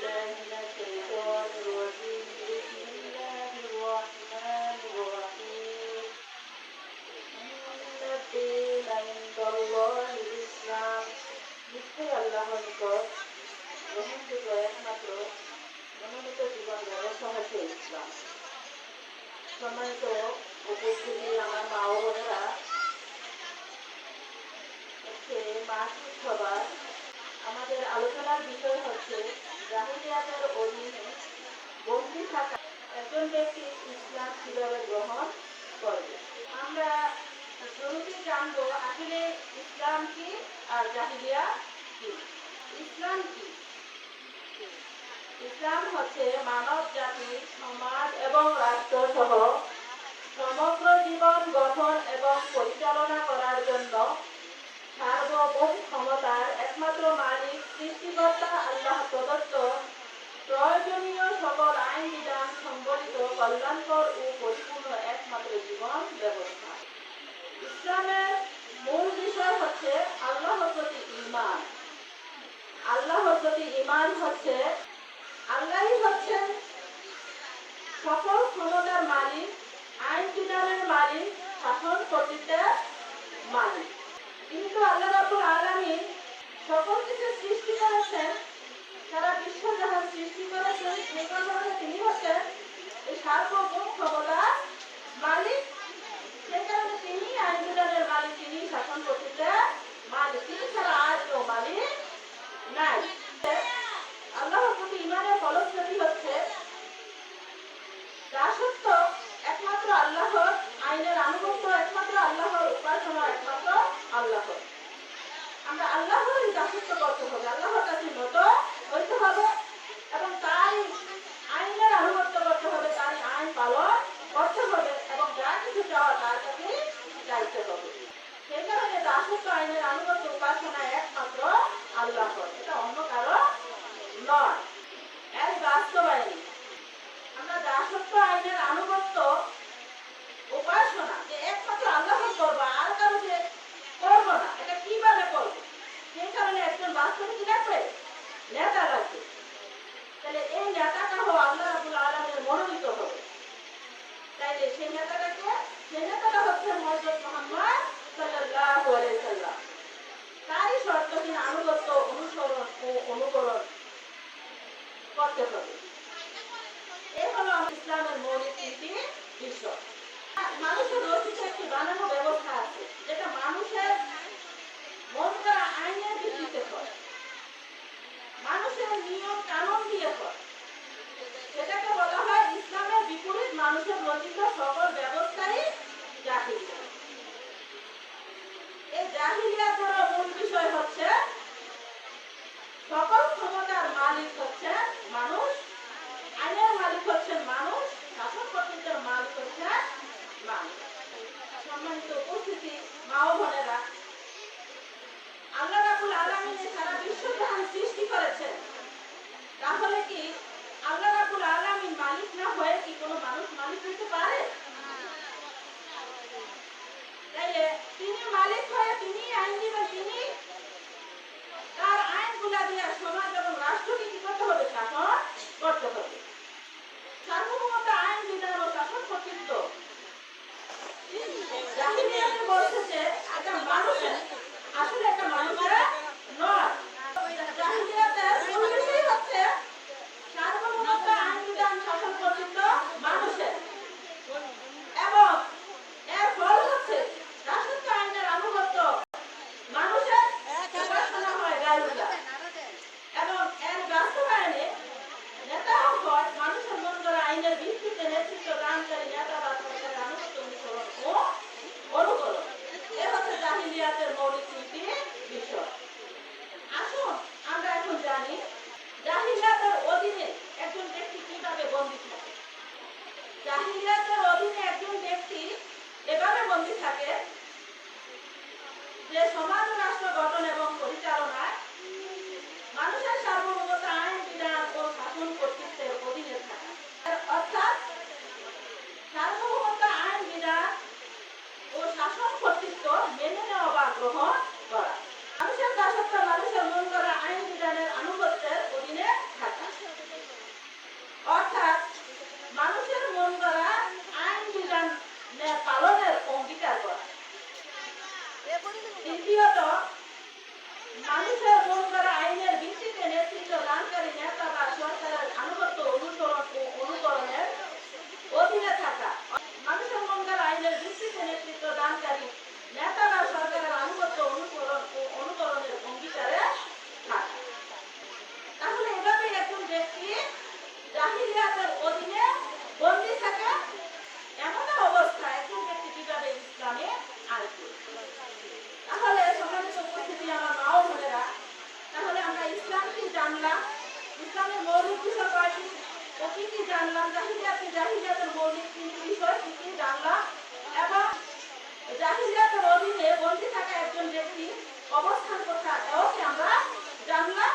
بالله من الشيطان الرجيم بسم الله الرحمن الرحيم إن الدين عند الله الإسلام নিশ্চয়ই আল্লাহর নিকট গ্রহণযোগ্য একমাত্র মনোনীত জীবন ব্যবস্থা হচ্ছে ইসলাম। সম্মানিত উপস্থিতি আমার মা ও বোনেরা, মাসিক সভার আমাদের আলোচনার বিষয় হচ্ছে জাহিলিয়াতের অধীনে বন্দী থাকা একজন ব্যক্তি ইসলাম কিভাবে গ্রহণ করবে। আমরা শুরুতেই জানবো আসলে ইসলাম কি আর জাহিলিয়া কি। ইসলাম কি? ইসলাম হচ্ছে মানব জাতি, সমাজ এবং রাষ্ট্র সহ সমগ্র জীবন গঠন এবং পরিচালনা করার জন্য সার্বভৌম ক্ষমতার একমাত্র মালিক সৃষ্টিকর্তা আল্লাহ প্রদত্ত প্রয়োজনীয় সকল আইন বিধান সম্বলিত কল্যাণকর ও পরিপূর্ণ একমাত্র জীবন ব্যবস্থা। ইসলামের মূল বিষয় হচ্ছে আল্লাহর প্রতি ঈমান। আল্লাহর প্রতি ঈমান হচ্ছে আল্লাহই হচ্ছেন সকল ক্ষমতার মালিক, আইন বিধানের মালিক, শাসন কর্তৃত্বের মালিক। কিন্তু আল্লাহ রাব্বুল আলামিন সকল কিছু সৃষ্টি করেছেন, সারা বিশ্ব জাহান সৃষ্টি করেছেন, সেই কারণে তিনি হচ্ছেন এই সার্বভৌম ক্ষমতার মালিক। সেই কারণে তিনি আইন বিধানের মালিক, তিনি শাসন কর্তৃত্বের মালিক, তিনি ছাড়া আর কেউ মালিক নাই। আল্লাহর প্রতি ঈমানের ফলশ্রুতি হচ্ছে দাসত্ব একমাত্র আল্লাহর, আইনের আনুগত্য একমাত্র আল্লাহর, উপাসনা একমাত্র আল্লাহর। আমরা আল্লাহরই দাসত্ব করতে হবে, আল্লাহর কাছে নত হইতে হবে এবং তাই আইনের আনুগত্য করতে হবে, তাই আইন পালন করতে হবে এবং যা কিছু চাওয়া তার কাছে চাইতে হবে। সেই কারণে দাসত্ব, আইনের আনুগত্য, উপাসনা একমাত্র আল্লাহর, এটা অন্য কারো নয়। এর বাস্তবায়ন আমরা দাসত্ব, আইনের আনুগত্য, উপাসনা যে একমাত্র আল্লাহর করবো, আর কারো যে করবো না, এটা কিভাবে করবো? সেই কারণে একজন বাস্তবে কি লাগবে? নেতা লাগবে। তাহলে এই নেতাটা হলো আল্লাহ রাব্বুল আলামিনের মনোনীত হবে। তাইলে সেই নেতাটাকে, সেই নেতাটা হচ্ছে হযরত মুহাম্মদ সাল্লাল্লাহু আলাইহি সাল্লাম। তারই শর্তহীন আনুগত্য, অনুসরণ ও অনুকরণ করতে হবে। এই হলো আমার ইসলামের মৌলিক তিনটি বিষয়। মানুষের রচিত একটি বানানো ব্যবস্থা আছে, যেটা মানুষের মন করা আইনের ভিত্তিতে হয়, মানুষের নিয়ম কানুন দিয়ে হয়। সেটাকে বলা হয় ইসলামের বিপরীত মানুষের রচিত সকল ব্যবস্থাই জাহিলিয়া। এই জাহিলিয়াতের মূল বিষয় হচ্ছে সকল ক্ষমতার মালিক হচ্ছে মানুষ, আইনের মালিক হচ্ছেন মানুষ, শাসন কর্তৃত্বের মালিক হচ্ছে মানুষ। সম্মানিত উপস্থিতি মা ও বোনেরা, আল্লাহ রাব্বুল আলামিন সারা বিশ্ব জাহান সৃষ্টি করেছেন, তাহলে কি আল্লাহ রাব্বুল আলামিন মালিক না হয়ে কি কোনো মানুষ মালিক হতে পারে? তাইলে তিনি মালিক হয়ে তিনি আইন দিবেন, তিনি তার আইনগুলা দিয়ে সমাজ এবং রাষ্ট্রকে কি করতে হবে? শাসন করতে হবে। সার্বভৌমতা, আইন বিধান ও শাসন কর্তৃত্ব জাহিলিয়াতে বলছে যে এটা মানুষের, আসলে এটা মানুষের নয়। জাহিলিয়াতের পরিবেশই হচ্ছে সার্বভৌমতা, আইন বিধান, শাসন কর্তৃত্ব মানুষের, এবং এর ফল হচ্ছে দাসত্ব, আইনের আনুগত্য মানুষের, উপাসনা হয় গায়রুল্লাহ, এবং এর বাস্তবায়নে নেতাও হয় মানুষের মন করা আইনের ভিত্তিতে নেতৃত্ব দানকারী নেতা বা সরকারের আনুগত্য, অনুসরণ ও অনুকরণ। এ হচ্ছে জাহিলিয়াতের মৌলিক তিনটি বিষয়। আসুন আমরা এখন জানি জাহিলিয়াতের অধীনে একজন ব্যক্তি কিভাবে বন্দী থাকে। জাহিলিয়াতের অধীনে একজন ব্যক্তি এভাবে বন্দী থাকে যে সমাজ রাষ্ট্র গঠন এবং পরিচালনায় মানুষের সার্বভৌমতা, আইন বিধান ও শাসন কর্তৃত্বের অধীনে থাকা, অর্থাৎ সার্বভৌমতা, আইন বিধান ও শাসন কর্তৃত্ব মেনে নেওয়া বা গ্রহণ করা, মানুষের দাসত্ব, মানুষের মন করা আইন বিধানের আনুগত্যের অধীনে থাকা। জানলাম, ইসলামের মৌলিক বিষয় কয়টি ও কি কি জানলাম, জাহিলিয়াতের মৌলিক তিনটি বিষয় কি কি জানলাম, এবং জাহিলিয়াতের অধীনে বন্দী থাকা একজন ব্যক্তি অবস্থান কোথায় এও কি আমরা জানলাম।